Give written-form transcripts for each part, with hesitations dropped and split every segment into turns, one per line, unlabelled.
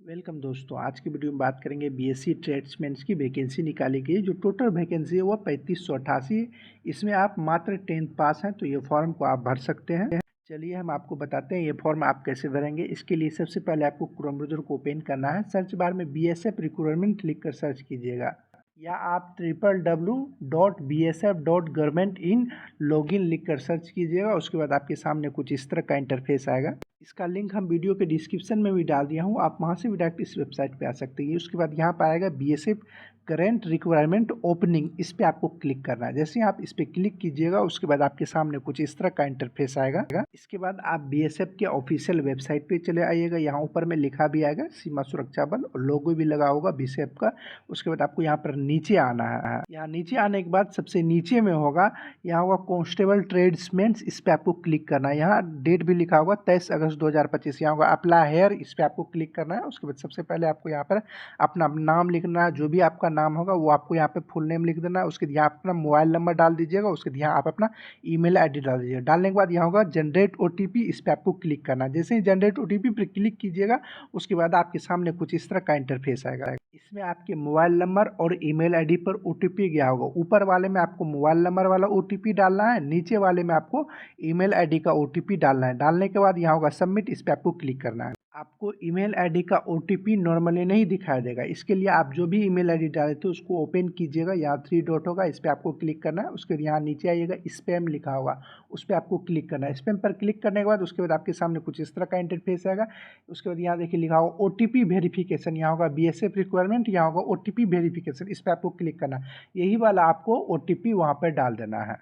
Welcome दोस्तों। आज की वीडियो में बात करेंगे बीएससी ट्रेड्समैन की वैकेंसी निकाली गई। जो टोटल वैकेंसी है वो 3588 है। इसमें आप मात्र 10th पास हैं तो ये फॉर्म को आप भर सकते हैं। चलिए हम आपको बताते हैं ये फॉर्म आप कैसे भरेंगे। इसके लिए सबसे पहले आपको क्रोम ब्राउज़र को ओपन करना है। सर्च बार में बीएसएफ रिक्रूटमेंट लिख कर सर्च कीजिएगा, या आप www.bsf.government.in लॉगिन लिख कर सर्च कीजिएगा। उसके बाद आपके सामने कुछ इस तरह का इंटरफेस आएगा। इसका लिंक हम वीडियो के डिस्क्रिप्शन में भी डाल दिया हूँ, आप वहाँ से भी डायरेक्ट इस वेबसाइट पे आ सकते हैं। उसके बाद यहाँ पर आएगा बीएसएफ करेंट रिक्वायरमेंट ओपनिंग, इस पर आपको क्लिक करना है। जैसे ही आप इस पर क्लिक कीजिएगा उसके बाद आपके सामने कुछ इस तरह का इंटरफेस आएगा। इसके बाद आप बीएसएफ के ऑफिशियल वेबसाइट पे चले आइएगा। यहाँ ऊपर में लिखा भी आएगा सीमा सुरक्षा बल, और लोगो भी लगा होगा बीएसएफ का। उसके बाद आपको यहाँ पर नीचे आना है। यहाँ नीचे आने के बाद सबसे नीचे में होगा, यहाँ होगा कांस्टेबल ट्रेड्समैन, इस पर आपको क्लिक करना है। यहाँ डेट भी लिखा होगा 23 अगस्त 2025। यहाँ होगा अप्लाई हेयर, इस पर आपको क्लिक करना है। उसके बाद सबसे पहले आपको यहाँ पर अपना नाम लिखना है। जो भी आपका नाम होगा वो आपको यहाँ पे फुल नेम लिख देना है। उसके यहाँ अपना मोबाइल नंबर डाल दीजिएगा। उसके यहाँ आप अपना ईमेल आईडी डाल दीजिएगा। डालने के बाद यहाँ होगा जनरेट ओटीपी, इस पर आपको क्लिक करना है। जैसे ही जनरेट ओटीपी पर क्लिक कीजिएगा उसके बाद आपके सामने कुछ इस तरह का इंटरफेस आएगा। इसमें आपके मोबाइल नंबर और ईमेल आईडी पर ओटीपी गया होगा। ऊपर वाले में आपको मोबाइल नंबर वाला ओटीपी डालना है, नीचे वाले में आपको ईमेल आईडी का ओटीपी डालना है। डालने के बाद यहाँ होगा सबमिट, इस पर आपको क्लिक करना है। आपको ईमेल आईडी का ओटीपी नॉर्मली नहीं दिखाई देगा। इसके लिए आप जो भी ईमेल आईडी डाले थे उसको ओपन कीजिएगा। यहाँ 3 डॉट होगा, इस पर आपको क्लिक करना है। उसके यहाँ नीचे आइएगा, स्पैम लिखा होगा, उस पर आपको क्लिक करना है। स्पैम पर क्लिक करने के बाद उसके बाद आपके सामने कुछ इस तरह का इंटरफेस आएगा। उसके बाद यहाँ देखिए लिखा होगा ओटीपी वेरिफिकेशन, यहाँ होगा बीएसएफ रिक्वायरमेंट, यहाँ होगा ओटीपी वेरिफिकेशन, इस पर आपको क्लिक करना है। यही वाला आपको ओटीपी वहाँ पर डाल देना है।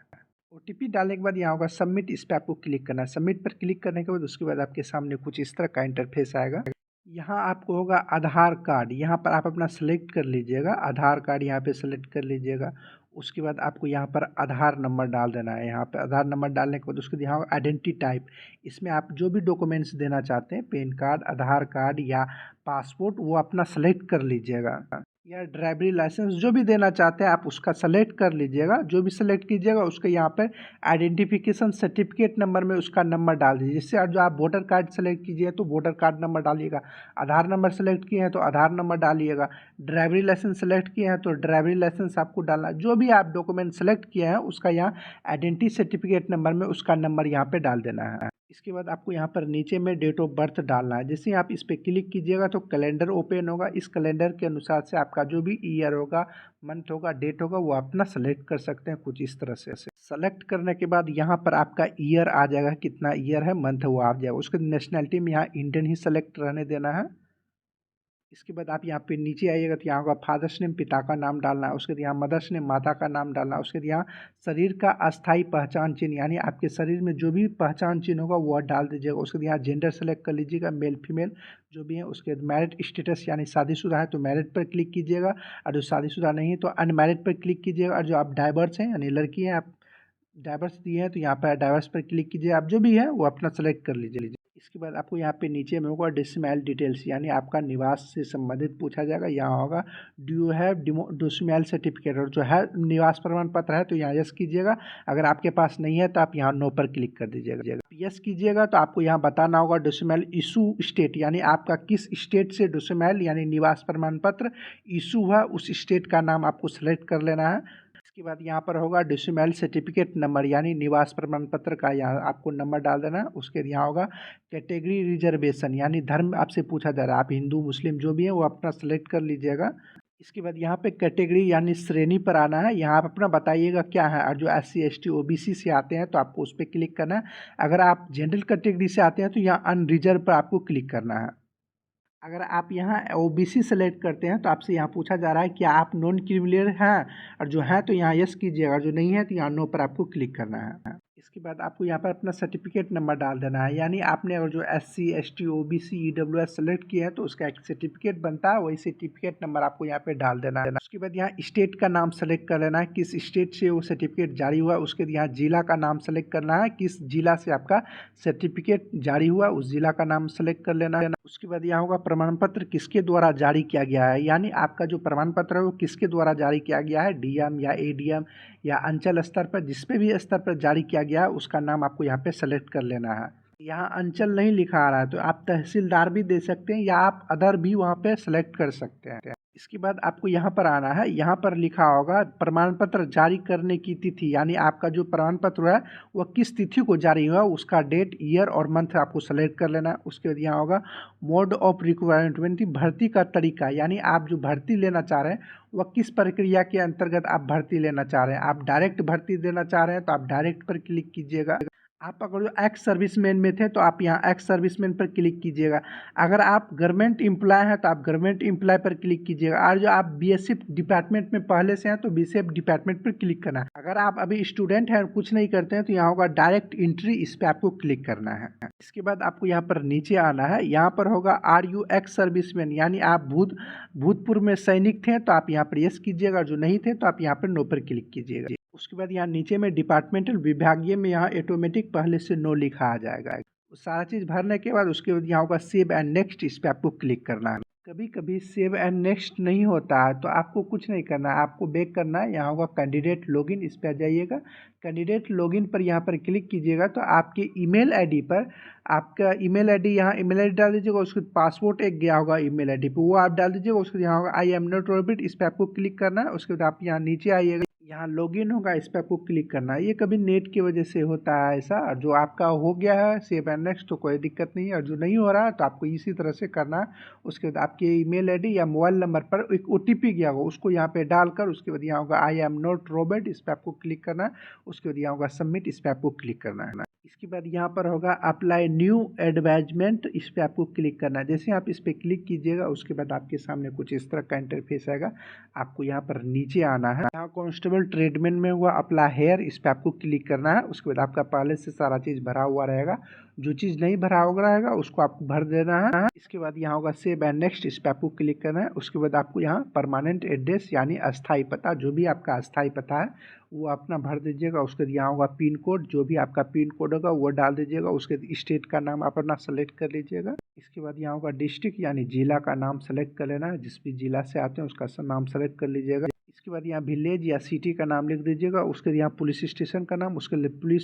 ओटीपी डालने के बाद यहाँ होगा सबमिट, इस पर आपको क्लिक करना है। सबमिट पर क्लिक करने के बाद उसके बाद आपके सामने कुछ इस तरह का इंटरफेस आएगा। यहाँ आपको होगा आधार कार्ड, यहाँ पर आप अपना सेलेक्ट कर लीजिएगा। आधार कार्ड यहाँ पे सेलेक्ट कर लीजिएगा। उसके बाद आपको यहाँ पर आधार नंबर डाल देना है। यहाँ पर आधार नंबर डालने के बाद उसके बाद यहाँ होगा आइडेंटिटी टाइप, इसमें आप जो भी डॉक्यूमेंट्स देना चाहते हैं, पैन कार्ड, आधार कार्ड या पासपोर्ट, वो अपना सेलेक्ट कर लीजिएगा। या ड्राइवरी लाइसेंस जो भी देना चाहते हैं आप उसका सेलेक्ट कर लीजिएगा। जो भी सेलेक्ट कीजिएगा उसके यहाँ पर आइडेंटिफिकेशन सर्टिफिकेट नंबर में उसका नंबर डाल दीजिए। जिससे जो आप वोटर कार्ड सेलेक्ट कीजिए तो वोटर कार्ड नंबर डालिएगा, आधार नंबर सेलेक्ट किए हैं तो आधार नंबर डालिएगा, ड्राइवरी लाइसेंस सेलेक्ट किए हैं तो ड्राइवरी लाइसेंस आपको डालना। जो भी आप डॉक्यूमेंट सेलेक्ट किए हैं उसका यहाँ आइडेंटिटी सर्टिफिकेट नंबर में उसका नंबर यहाँ पर डाल देना है। इसके बाद आपको यहाँ पर नीचे में डेट ऑफ बर्थ डालना है। जैसे ही आप इस पर क्लिक कीजिएगा तो कैलेंडर ओपन होगा। इस कैलेंडर के अनुसार से आपका जो भी ईयर होगा, मंथ होगा, डेट होगा, वो अपना सेलेक्ट कर सकते हैं कुछ इस तरह से। सेलेक्ट करने के बाद यहाँ पर आपका ईयर आ जाएगा, कितना ईयर है, मंथ वो आ जाएगा। उसके नेशनलिटी में यहाँ इंडियन ही सेलेक्ट रहने देना है। इसके बाद आप यहाँ पे नीचे आइएगा तो यहाँ होगा फादर्स नेम, पिता का नाम डालना है। उसके बाद यहाँ मदर्स नेम, माता का नाम डालना है। उसके बाद यहाँ शरीर का अस्थाई पहचान चिन्ह, यानी आपके शरीर में जो भी पहचान चिन्ह होगा वो डाल दीजिएगा। उसके बाद यहाँ जेंडर सेलेक्ट कर लीजिएगा, मेल फीमेल जो भी है। उसके बाद मैरिड स्टेटस, यानी शादीशुदा है तो मैरिड पर क्लिक कीजिएगा, और जो शादीशुदा नहीं है तो अनमैरिड पर क्लिक कीजिएगा। और जो आप डाइवर्स हैं यानी लड़की हैं, आप डाइवर्स दिए हैं तो यहाँ पर डाइवर्स पर क्लिक कीजिए। आप जो भी है वो अपना सेलेक्ट कर लीजिए। इसके बाद आपको यहाँ पे नीचे में होगा डेसिमल डिटेल्स, यानी आपका निवास से संबंधित पूछा जाएगा। यहाँ होगा do you have decimal certificate, और जो है निवास प्रमाण पत्र है तो यहाँ यस कीजिएगा। अगर आपके पास नहीं है तो आप यहाँ नो पर क्लिक कर दीजिएगा। यस कीजिएगा तो आपको यहाँ बताना होगा डेसिमल इशू स्टेट, यानी आपका किस स्टेट से डेसिमल यानी निवास प्रमाण पत्र इशू हुआ, उस स्टेट का नाम आपको सेलेक्ट कर लेना है। इसके बाद यहाँ पर होगा डेसिमल सर्टिफिकेट नंबर, यानी निवास प्रमाण पत्र का यहाँ आपको नंबर डाल देना है। उसके यहाँ होगा कैटेगरी रिजर्वेशन, यानी धर्म आपसे पूछा जा रहा है, आप हिंदू मुस्लिम जो भी है वो अपना सेलेक्ट कर लीजिएगा। इसके बाद यहाँ पे कैटेगरी यानी श्रेणी पर आना है। यहाँ आप अपना बताइएगा क्या है, और जो SC ST OBC से आते हैं तो आपको उस पर क्लिक करना है। अगर आप जनरल कैटेगरी से आते हैं तो यहाँ अनरिजर्व पर आपको क्लिक करना है। अगर आप यहाँ OBC सेलेक्ट करते हैं तो आपसे यहाँ पूछा जा रहा है कि आप नॉन क्रिमिनल हैं, और जो है तो यहाँ यस कीजिएगा, जो नहीं है तो यहाँ नो पर आपको क्लिक करना है। इसके बाद आपको यहाँ पर अपना सर्टिफिकेट नंबर डाल देना है, यानी आपने अगर जो SC ST OBC EWS select किया है तो उसका एक सर्टिफिकेट बनता है, वही सर्टिफिकेट नंबर आपको यहाँ पे डाल देना है। उसके बाद यहाँ स्टेट का नाम सेलेक्ट कर लेना है, किस स्टेट से वो सर्टिफिकेट जारी हुआ। उसके बाद यहाँ जिला का नाम सेलेक्ट करना है, किस जिला से आपका सर्टिफिकेट जारी हुआ उस जिला का नाम सेलेक्ट कर लेना है। उसके बाद यहाँ होगा प्रमाण पत्र किसके द्वारा जारी किया गया है, यानी आपका जो प्रमाण पत्र है वो किसके द्वारा जारी किया गया है, DM या ADM या अंचल स्तर पर, जिस पे भी स्तर पर जारी किया गया है उसका नाम आपको यहाँ पे सेलेक्ट कर लेना है। यहाँ अंचल नहीं लिखा आ रहा है तो आप तहसीलदार भी दे सकते हैं या आप अदर भी वहाँ पे सेलेक्ट कर सकते हैं। इसके बाद आपको यहाँ पर आना है, यहाँ पर लिखा होगा प्रमाण पत्र जारी करने की तिथि, यानी आपका जो प्रमाण पत्र है वह किस तिथि को जारी हुआ उसका डेट, ईयर और मंथ आपको सेलेक्ट कर लेना है। उसके बाद यहाँ होगा मोड ऑफ रिक्वायरमेंट, भर्ती का तरीका, यानी आप जो भर्ती लेना चाह रहे हैं वह किस प्रक्रिया के अंतर्गत आप भर्ती लेना चाह रहे हैं। आप डायरेक्ट भर्ती देना चाह रहे हैं तो आप डायरेक्ट पर क्लिक कीजिएगा। आप अगर जो एक्स सर्विसमैन में थे तो आप यहाँ एक्स सर्विसमैन पर क्लिक कीजिएगा। अगर आप गवर्नमेंट एम्प्लॉय हैं तो आप गवर्नमेंट एम्प्लॉय पर क्लिक कीजिएगा। और जो आप बीएसएफ डिपार्टमेंट में पहले से हैं तो बीएसएफ डिपार्टमेंट पर क्लिक करना है। अगर आप अभी स्टूडेंट हैं कुछ नहीं करते हैं तो यहाँ होगा डायरेक्ट एंट्री, इस पर आपको क्लिक करना है। इसके बाद आपको यहाँ पर नीचे आना है, यहाँ पर होगा आर यू एक्स सर्विसमैन, यानी आप भूतपूर्व में सैनिक थे तो आप यहाँ पर यस कीजिएगा, जो नहीं थे तो आप यहाँ पर नो पर क्लिक कीजिएगा। उसके बाद यहाँ नीचे में डिपार्टमेंटल विभागीय में यहाँ ऑटोमेटिक पहले से नो लिखा आ जाएगा। सारा चीज़ भरने के बाद उसके बाद यहाँ होगा सेव एंड नेक्स्ट, इस पर आपको क्लिक करना है। कभी कभी सेव एंड नेक्स्ट नहीं होता है तो आपको कुछ नहीं करना है, आपको बैक करना है। यहाँ होगा कैंडिडेट लॉगिन, इस पर आ जाइएगा। कैंडिडेट लॉगिन पर यहाँ पर क्लिक कीजिएगा तो आपके ईमेल आईडी पर आपका ईमेल आईडी, यहाँ ईमेल आईडी डाल दीजिएगा। उसके पासपोर्ट एक गया होगा ईमेल आईडी पे, वो आप डाल दीजिएगा। उसके यहाँ होगा आई एम नॉट रॉबिट, इस पर आपको क्लिक करना है। उसके बाद आप यहाँ नीचे आइएगा, यहाँ लॉगिन होगा, इस पर आपको क्लिक करना है। ये कभी नेट की वजह से होता है ऐसा, और जो आपका हो गया है सेव एंड नेक्स्ट तो कोई दिक्कत नहीं है, और जो नहीं हो रहा है तो आपको इसी तरह से करना है। उसके बाद आपके ईमेल आईडी या मोबाइल नंबर पर एक ओटीपी गया होगा, उसको यहाँ पे डालकर उसके बाद यहाँ होगा आई एम नॉट रोबोट, इस पर आपको क्लिक करना है। उसके बाद यहाँ होगा सबमिट, इस पर आपको क्लिक करना है। इसके बाद यहाँ पर होगा अप्लाई न्यू एडवर्टाइजमेंट, इस पर आपको क्लिक करना है। जैसे आप इस पर क्लिक कीजिएगा उसके बाद आपके सामने कुछ इस तरह का इंटरफेस आएगा। आपको यहाँ पर नीचे आना है, यहाँ कांस्टेबल ट्रेडमैन में हुआ अप्लाई हेयर, इस पर आपको क्लिक करना है। उसके बाद आपका पहले से सारा चीज़ भरा हुआ रहेगा, जो चीज़ नहीं भरा हुआ रहेगा उसको आपको भर देना है। इसके बाद यहाँ होगा सेव एंड नेक्स्ट, इस पर आपको क्लिक करना है। उसके बाद आपको यहाँ परमानेंट एड्रेस यानी अस्थायी पता, जो भी आपका अस्थायी पता है वो अपना भर दीजिएगा। उसके बाद यहाँ होगा पिन कोड, जो भी आपका पिन कोड होगा वो डाल दीजिएगा। उसके स्टेट का नाम आप अपना सेलेक्ट कर लीजिएगा। इसके बाद यहाँ होगा डिस्ट्रिक्ट यानी जिला का नाम सेलेक्ट कर लेना है, जिस भी जिला से आते हैं उसका नाम सेलेक्ट कर लीजिएगा। इसके बाद यहाँ विलेज या सिटी का नाम लिख दीजिएगा। उसके यहाँ पुलिस स्टेशन का नाम, उसके लिए पुलिस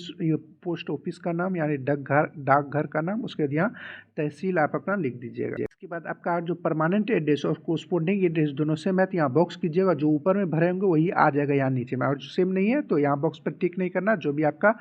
पोस्ट ऑफिस का नाम यानी डाकघर का नाम। उसके बाद यहाँ तहसील आप अपना लिख दीजिएगा। इसके बाद आपका जो परमानेंट एड्रेस और कोरस्पोंडिंग एड्रेस दोनों सेम है तो यहाँ बॉक्स कीजिएगा, जो ऊपर में भरे होंगे वही आ जाएगा यहाँ नीचे में, और जो सेम नहीं है तो यहाँ बॉक्स पर टिक नहीं करना। जो भी आपका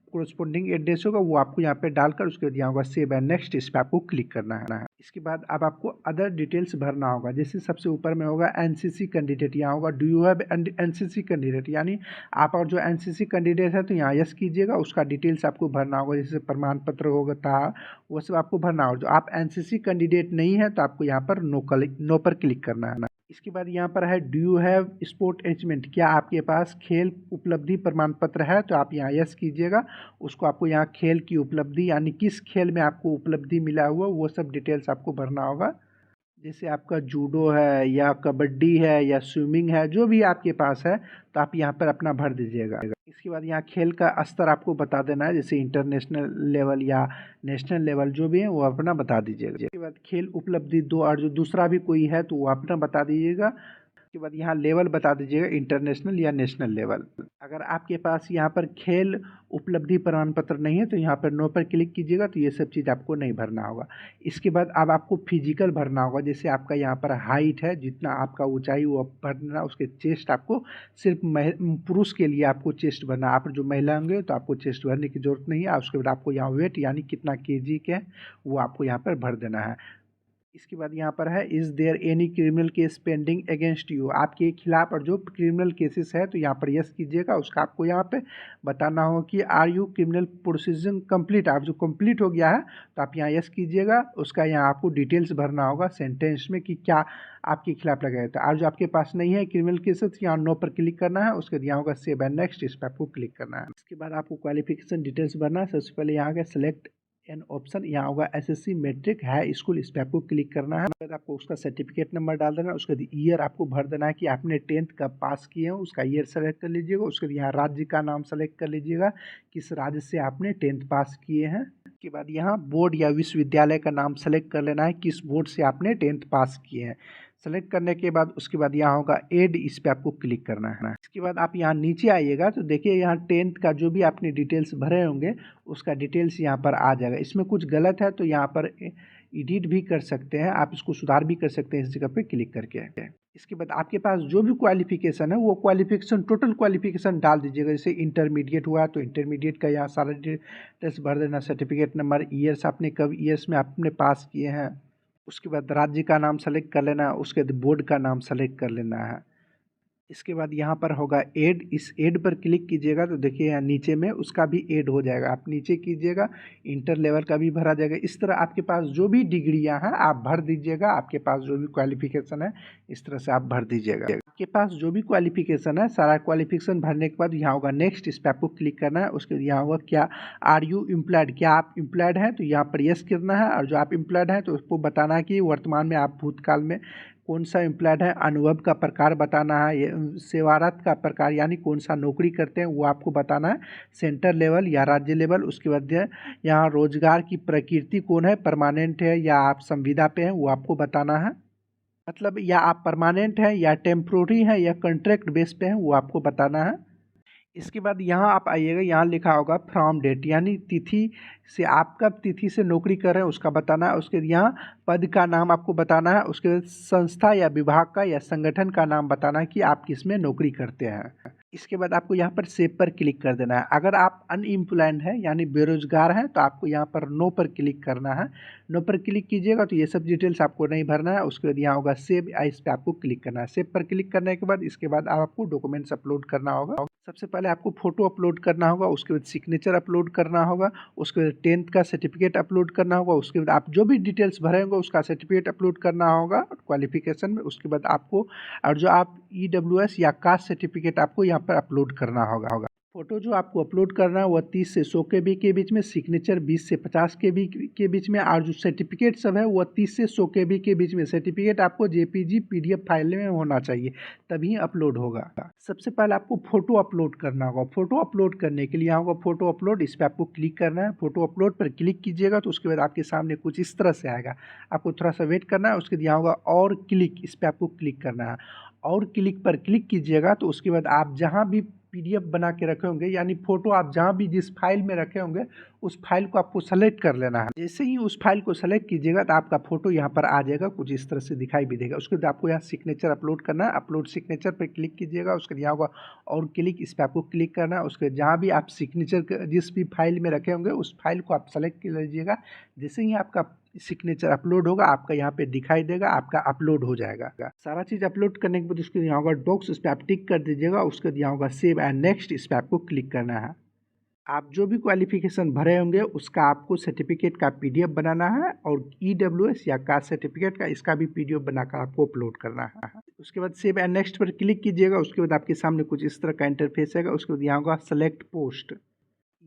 कोरस्पोंडिंग एड्रेस होगा वो आपको यहाँ पे डालकर उसके बाद यहाँ होगा सेव एंड नेक्स्ट, इस पर आपको क्लिक करना है। इसके बाद अब आपको अदर डिटेल्स भरना होगा। जैसे सबसे ऊपर में होगा एनसीसी कैंडिडेट, यहाँ होगा do you have NCC candidate, यानी आप और जो एनसीसी कैंडिडेट है तो यहाँ यस कीजिएगा। उसका डिटेल्स आपको भरना होगा, जैसे प्रमाण पत्र होगा था वो सब आपको भरना होगा। जो आप एनसीसी कैंडिडेट नहीं है तो आपको यहाँ पर नो पर क्लिक करना है। इसके बाद यहाँ पर है do you have sport achievement, क्या आपके पास खेल उपलब्धि प्रमाण पत्र है, तो आप यहाँ यस कीजिएगा। उसको आपको यहाँ खेल की उपलब्धि यानी किस खेल में आपको उपलब्धि मिला हुआ वो सब डिटेल्स आपको भरना होगा। जैसे आपका जूडो है या कबड्डी है या स्विमिंग है, जो भी आपके पास है तो आप यहाँ पर अपना भर दीजिएगा। इसके बाद यहाँ खेल का स्तर आपको बता देना है, जैसे इंटरनेशनल लेवल या नेशनल लेवल जो भी है वो अपना बता दीजिएगा। इसके बाद खेल उपलब्धि दो और जो दूसरा भी कोई है तो वो अपना बता दीजिएगा। उसके बाद यहाँ लेवल बता दीजिएगा, इंटरनेशनल या नेशनल लेवल। अगर आपके पास यहाँ पर खेल उपलब्धि प्रमाण पत्र नहीं है तो यहाँ पर नो पर क्लिक कीजिएगा, तो ये सब चीज़ आपको नहीं भरना होगा। इसके बाद अब आपको फिजिकल भरना होगा, जैसे आपका यहाँ पर हाइट है, जितना आपका ऊंचाई वो भरना। उसके चेस्ट आपको सिर्फ पुरुष के लिए आपको चेस्ट भरना, आप जो महिला होंगे तो आपको चेस्ट भरने की जरूरत नहीं है। उसके बाद आपको यहाँ वेट यानी कितना केजी के वो आपको यहाँ पर भर देना है। इसके बाद यहाँ पर है is there any criminal case pending against you, आपके खिलाफ और जो क्रिमिनल केसेस है तो यहाँ पर यस कीजिएगा। उसका आपको यहाँ पे बताना हो कि are you criminal procedure complete, आप जो कंप्लीट हो गया है तो आप यहाँ यस कीजिएगा। उसका यहाँ आपको डिटेल्स भरना होगा सेंटेंस में कि क्या आपके खिलाफ लगाया था। और जो आपके पास नहीं है क्रिमिनल केसेस, यहाँ नो पर क्लिक करना है। उसके बाद यहाँ होगा सेव एंड नेक्स्ट, इस पर आपको क्लिक करना है। इसके बाद आपको क्वालिफिकेशन डिटेल्स भरना है। सबसे पहले यहाँ का सेलेक्ट एन ऑप्शन, यहाँ होगा एसएससी मैट्रिक हाई स्कूल, इस पर आपको क्लिक करना है। फिर आपको उसका सर्टिफिकेट नंबर डाल देना है। उसके बाद ईयर आपको भर देना है कि आपने 10th कब पास किए हो, उसका ईयर सेलेक्ट कर लीजिएगा। उसके बाद यहाँ राज्य का नाम सेलेक्ट कर लीजिएगा, किस राज्य से आपने 10th पास किए हैं। इसके बाद यहाँ बोर्ड या विश्वविद्यालय का नाम सेलेक्ट कर लेना है, किस बोर्ड से आपने 10th पास किए हैं। सेलेक्ट करने के बाद उसके बाद यहाँ होगा ऐड, इस पर आपको क्लिक करना है। इसके बाद आप यहाँ नीचे आइएगा तो देखिए यहाँ 10th का जो भी आपने डिटेल्स भरे होंगे उसका डिटेल्स यहाँ पर आ जाएगा। इसमें कुछ गलत है तो यहाँ पर एडिट भी कर सकते हैं, आप इसको सुधार भी कर सकते हैं इस जगह पे क्लिक करके। इसके बाद आपके पास जो भी क्वालिफिकेशन है वो क्वालिफिकेशन टोटल क्वालिफिकेशन डाल दीजिएगा। जैसे इंटरमीडिएट हुआ तो इंटरमीडिएट का यहाँ सारा डिटेल्स भर देना, सर्टिफिकेट नंबर, ईयर्स आपने कब ईयर्स में आपने पास किए हैं। उसके बाद राज्य का नाम सेलेक्ट कर लेना है, उसके बाद बोर्ड का नाम सेलेक्ट कर लेना है। इसके बाद यहाँ पर होगा ऐड, इस ऐड पर क्लिक कीजिएगा तो देखिए यहाँ नीचे में उसका भी ऐड हो जाएगा। आप नीचे कीजिएगा, इंटर लेवल का भी भरा जाएगा। इस तरह आपके पास जो भी डिग्रियाँ हैं आप भर दीजिएगा, आपके पास जो भी क्वालिफिकेशन है इस तरह से आप भर दीजिएगा। आपके पास जो भी क्वालिफिकेशन है सारा क्वालिफिकेशन भरने के बाद यहाँ होगा नेक्स्ट, इस पर आपको क्लिक करना है। उसके बाद यहाँ होगा क्या आर यू एम्प्लॉयड, क्या आप एम्प्लॉयड हैं, तो यहाँ पर यस करना है। और जो आप एम्प्लॉयड हैं तो उसको बताना है कि वर्तमान में आप भूतकाल में कौन सा एम्प्लॉयड है, अनुभव का प्रकार बताना है, ये सेवारत का प्रकार यानी कौन सा नौकरी करते हैं वो आपको बताना है, सेंटर लेवल या राज्य लेवल। उसके बाद यहाँ रोजगार की प्रकृति कौन है, परमानेंट है या आप संविदा पे हैं वो आपको बताना है। मतलब या आप परमानेंट हैं या टेम्प्रोरी हैं या कॉन्ट्रैक्ट बेस पे हैं वो आपको बताना है। इसके बाद यहाँ आप आइएगा, यहाँ लिखा होगा फ्रॉम डेट यानी तिथि से, आप कब तिथि से नौकरी कर रहे हैं उसका बताना है। उसके यहाँ पद का नाम आपको बताना है। उसके बाद संस्था या विभाग का या संगठन का नाम बताना है कि आप किस में नौकरी करते हैं। इसके बाद आपको यहाँ पर सेव पर क्लिक कर देना है। अगर आप अनएम्प्लॉयड हैं यानी बेरोजगार हैं तो आपको यहाँ पर नो पर क्लिक करना है। नो पर क्लिक कीजिएगा तो ये सब डिटेल्स आपको नहीं भरना है। उसके बाद यहाँ होगा सेव, इस पर आपको क्लिक करना है। सेव पर क्लिक करने के बाद इसके बाद आपको डॉक्यूमेंट्स अपलोड करना होगा। सबसे पहले आपको फोटो अपलोड करना होगा, उसके बाद सिग्नेचर अपलोड करना होगा, उसके बाद 10th का सर्टिफिकेट अपलोड करना होगा, उसके बाद आप जो भी डिटेल्स भरे होंगे उसका सर्टिफिकेट अपलोड करना होगा क्वालिफिकेशन में। उसके बाद आपको और जो आप EWS या कास्ट सर्टिफिकेट आपको यहाँ पर अपलोड करना होगा। फोटो जो आपको अपलोड करना है वह 30 से 100 KB के बीच में, सिग्नेचर 20 से 50 KB के बीच में, और जो सर्टिफिकेट सब है वह 30 से 100 KB के बीच में। सर्टिफिकेट आपको JPG PDF फाइल में होना चाहिए तभी अपलोड होगा। सबसे पहले आपको फ़ोटो अपलोड करना होगा। फ़ोटो अपलोड करने के लिए यहाँ होगा फ़ोटो अपलोड, इस पर आपको क्लिक करना है। फ़ोटो अपलोड पर क्लिक कीजिएगा तो उसके बाद आपके सामने कुछ इस तरह से आएगा, आपको थोड़ा सा वेट करना है। उसके बाद यहाँ होगा और क्लिक, इस पर आपको क्लिक करना है। और क्लिक पर क्लिक कीजिएगा तो उसके बाद आप जहाँ भी PDF बना के रखे होंगे यानी फ़ोटो आप जहाँ भी जिस फाइल में रखे होंगे उस फाइल को आपको सेलेक्ट कर लेना है। जैसे ही उस फाइल को सेलेक्ट कीजिएगा तो आपका फ़ोटो यहाँ पर आ जाएगा, कुछ इस तरह से दिखाई भी देगा। उसके बाद आपको यहाँ सिग्नेचर अपलोड करना है, अपलोड सिग्नेचर पर क्लिक कीजिएगा। उसके बाद यहाँ होगा और क्लिक, इस पर आपको क्लिक करना है। उसके जहाँ भी आप सिग्नेचर जिस भी फाइल में रखे होंगे उस फाइल को आप सेलेक्ट कर लीजिएगा। जैसे ही आपका सिग्नेचर अपलोड होगा आपका यहाँ पे दिखाई देगा, आपका अपलोड हो जाएगा। सारा चीज़ अपलोड करने के बाद उसके यहाँ होगा डॉक्स, उस पर आप टिक कर दीजिएगा। उसके बाद यहाँ होगा सेव एंड नेक्स्ट, इस पर आपको क्लिक करना है। आप जो भी क्वालिफिकेशन भरे होंगे उसका आपको सर्टिफिकेट का PDF बनाना है और EWS या कास्ट सर्टिफिकेट का इसका भी PDF बनाकर आपको अपलोड करना है। उसके बाद सेव एंड नेक्स्ट पर क्लिक कीजिएगा। उसके बाद आपके सामने कुछ इस तरह का इंटरफेस आएगा। उसके बाद यहाँ होगा सेलेक्ट पोस्ट,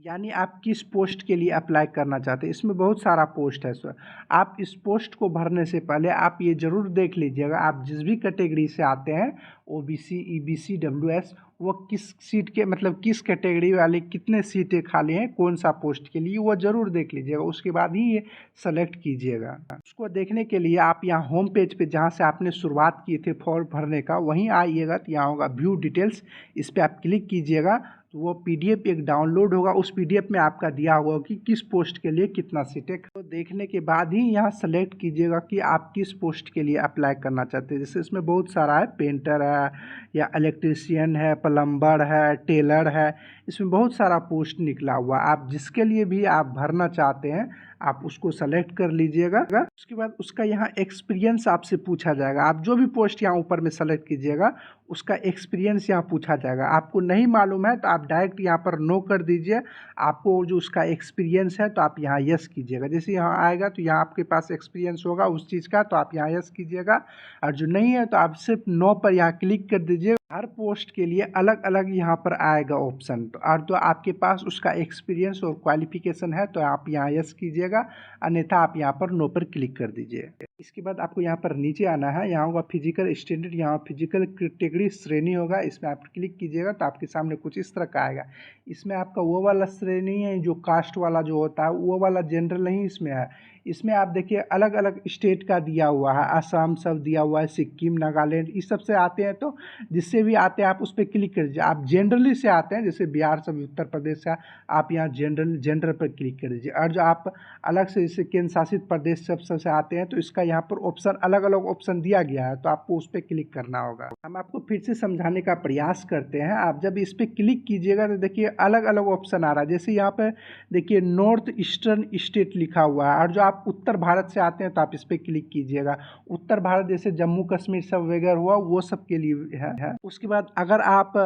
यानी आप किस पोस्ट के लिए अप्लाई करना चाहते हैं। इसमें बहुत सारा पोस्ट है सर। आप इस पोस्ट को भरने से पहले आप ये ज़रूर देख लीजिएगा आप जिस भी कैटेगरी से आते हैं OBC, EBC, WS, वो किस सीट के मतलब किस कैटेगरी वाले कितने सीटें खाली हैं कौन सा पोस्ट के लिए, वो ज़रूर देख लीजिएगा। उसके बाद ही ये सेलेक्ट कीजिएगा। उसको देखने के लिए आप यहाँ होम पेज पे जहाँ से आपने शुरुआत किए थे फॉर्म भरने का वहीं आइएगा तो यहाँ होगा व्यू डिटेल्स, इस पर आप क्लिक कीजिएगा तो वो PDF एक डाउनलोड होगा। उस PDF में आपका दिया हुआ कि किस पोस्ट के लिए कितना सीटें, तो देखने के बाद ही यहाँ सेलेक्ट कीजिएगा कि आप किस पोस्ट के लिए अप्लाई करना चाहते हैं। जैसे इसमें बहुत सारा है, पेंटर है या इलेक्ट्रीशियन है, प्लम्बर है, टेलर है, इसमें बहुत सारा पोस्ट निकला हुआ। आप जिसके लिए भी आप भरना चाहते हैं आप उसको सेलेक्ट कर लीजिएगा। उसके बाद उसका यहाँ एक्सपीरियंस आपसे पूछा जाएगा। आप जो भी पोस्ट यहाँ ऊपर में सेलेक्ट कीजिएगा उसका एक्सपीरियंस यहाँ पूछा जाएगा। आपको नहीं मालूम है तो आप डायरेक्ट यहाँ पर नो कर दीजिए। आपको जो उसका एक्सपीरियंस है तो आप यहाँ यस कीजिएगा। जैसे यहाँ आएगा तो यहाँ आपके पास एक्सपीरियंस होगा उस चीज़ का तो आप यहाँ यस कीजिएगा, और जो नहीं है तो आप सिर्फ नो पर यहाँ क्लिक कर दीजिए। हर पोस्ट के लिए अलग अलग यहाँ पर आएगा ऑप्शन, तो और तो आपके पास उसका एक्सपीरियंस और क्वालिफिकेशन है तो आप यहाँ यस कीजिएगा, अन्यथा आप यहाँ पर नो पर क्लिक कर दीजिए। इसके बाद आपको यहाँ पर नीचे आना है, यहाँ होगा फिजिकल स्टैंडर्ड, यहाँ फिजिकल कैटेगरी श्रेणी होगा, इसमें आप क्लिक कीजिएगा तो आपके सामने कुछ इस तरह का आएगा। इसमें आपका वो वाला श्रेणी है जो कास्ट वाला जो होता है, वो वाला जनरल नहीं इसमें है। इसमें आप देखिए अलग अलग स्टेट का दिया हुआ है, असम सब दिया हुआ है, सिक्किम, नागालैंड, इस सब से आते हैं। तो जिससे भी आते हैं आप उस पर क्लिक कर दीजिए। आप जनरली से आते हैं जैसे बिहार सब, उत्तर प्रदेश से, आप यहाँ जनरल पर क्लिक कर दीजिए। और जो आप अलग से जैसे केंद्र शासित प्रदेश सब से आते हैं तो इसका यहाँ पर ऑप्शन अलग अलग ऑप्शन दिया गया है, तो आपको उस पर क्लिक करना होगा। हम आपको फिर से समझाने का प्रयास करते हैं। आप जब इस पर क्लिक कीजिएगा तो देखिए अलग अलग ऑप्शन आ रहा है। जैसे यहाँ पर देखिए नॉर्थ ईस्टर्न स्टेट लिखा हुआ है, और जो आप उत्तर भारत से आते हैं तो आप इस पर क्लिक कीजिएगा। उत्तर भारत जैसे जम्मू कश्मीर सब वगैरह हुआ, वो सब के लिए है। उसके बाद अगर आप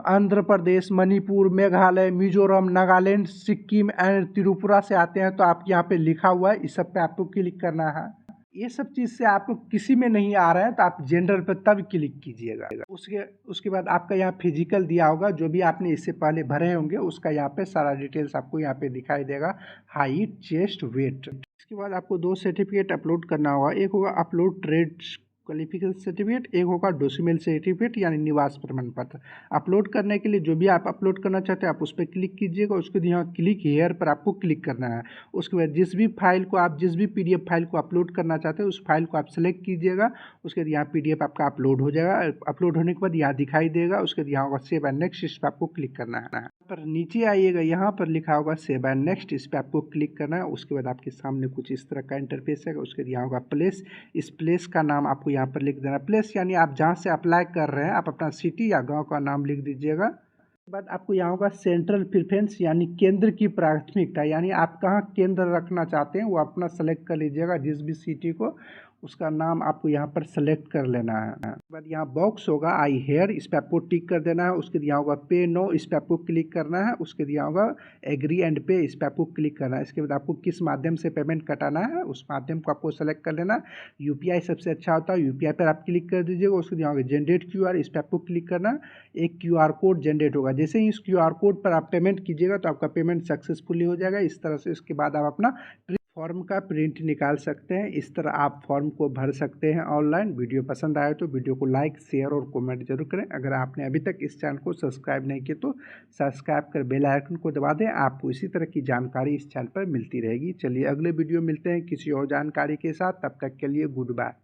आंध्र प्रदेश, मणिपुर, मेघालय, मिजोरम, नागालैंड, सिक्किम एंड त्रिपुरा से आते हैं तो आप यहाँ पे लिखा हुआ है, इस सब पे आपको क्लिक करना है। ये सब चीज़ से आपको किसी में नहीं आ रहा है तो आप जनरल पर तब क्लिक कीजिएगा। उसके बाद आपका यहाँ फिजिकल दिया होगा, जो भी आपने इससे पहले भरे होंगे उसका यहाँ पे सारा डिटेल्स आपको यहाँ पे दिखाई देगा, हाइट, चेस्ट, वेट। इसके बाद आपको 2 सर्टिफिकेट अपलोड करना होगा। एक होगा अपलोड ट्रेड क्वालिफिकेशन सर्टिफिकेट, एक होगा डोसिमेल सर्टिफिकेट यानी निवास प्रमाण पत्र। अपलोड करने के लिए जो भी आप अपलोड करना चाहते हैं आप उस पर क्लिक कीजिएगा। उसके बाद यहाँ क्लिक हेयर पर आपको क्लिक करना है। उसके बाद जिस भी PDF फाइल को अपलोड करना चाहते हैं उस फाइल को आप सेलेक्ट कीजिएगा। उसके बाद यहाँ PDF आपका अपलोड हो जाएगा। अपलोड होने के बाद यहाँ दिखाई देगा। उसके बाद यहाँ होगा सेव एंड नेक्स्ट, इस पर आपको क्लिक करना है। पर नीचे आइएगा, यहाँ पर लिखा होगा सेव एंड नेक्स्ट, इस पर आपको क्लिक करना है। उसके बाद आपके सामने कुछ इस तरह का इंटरफेस है। उसके बाद यहाँ होगा प्लेस, इस प्लेस का नाम आपको यहाँ पर लिख देना। प्लेस यानी आप जहाँ से अप्लाई कर रहे हैं आप अपना सिटी या गांव का नाम लिख दीजिएगा। उसके बाद आपको यहाँ होगा सेंट्रल प्रेफरेंस यानी केंद्र की प्राथमिकता, यानी आप कहाँ केंद्र रखना चाहते हैं वो अपना सेलेक्ट कर लीजिएगा। जिस भी सिटी को उसका नाम आपको यहाँ पर सेलेक्ट कर लेना है। उसके बाद यहाँ बॉक्स होगा आई हेयर, इस पर आपको टिक कर देना है। उसके यहाँ होगा पे नो, इस पर आपको क्लिक करना है। उसके यहाँ होगा एग्री एंड पे, इस पर आपको क्लिक करना है। इसके बाद आपको किस माध्यम से पेमेंट कटाना है उस माध्यम को आपको सेलेक्ट कर लेना। UPI सबसे अच्छा होता है, UPI पर आप क्लिक कर दीजिएगा। उसके यहाँ होगा जनरेट QR, इस पर आपको क्लिक करना। एक QR कोड जनरेट होगा, जैसे ही इस QR कोड पर आप पेमेंट कीजिएगा तो आपका पेमेंट सक्सेसफुली हो जाएगा। इस तरह से इसके बाद आप अपना फॉर्म का प्रिंट निकाल सकते हैं। इस तरह आप फॉर्म को भर सकते हैं ऑनलाइन। वीडियो पसंद आए तो वीडियो को लाइक, शेयर और कमेंट जरूर करें। अगर आपने अभी तक इस चैनल को सब्सक्राइब नहीं किया तो सब्सक्राइब कर बेल आइकन को दबा दें। आपको इसी तरह की जानकारी इस चैनल पर मिलती रहेगी। चलिए अगले वीडियो मिलते हैं किसी और जानकारी के साथ, तब तक के लिए गुड बाय।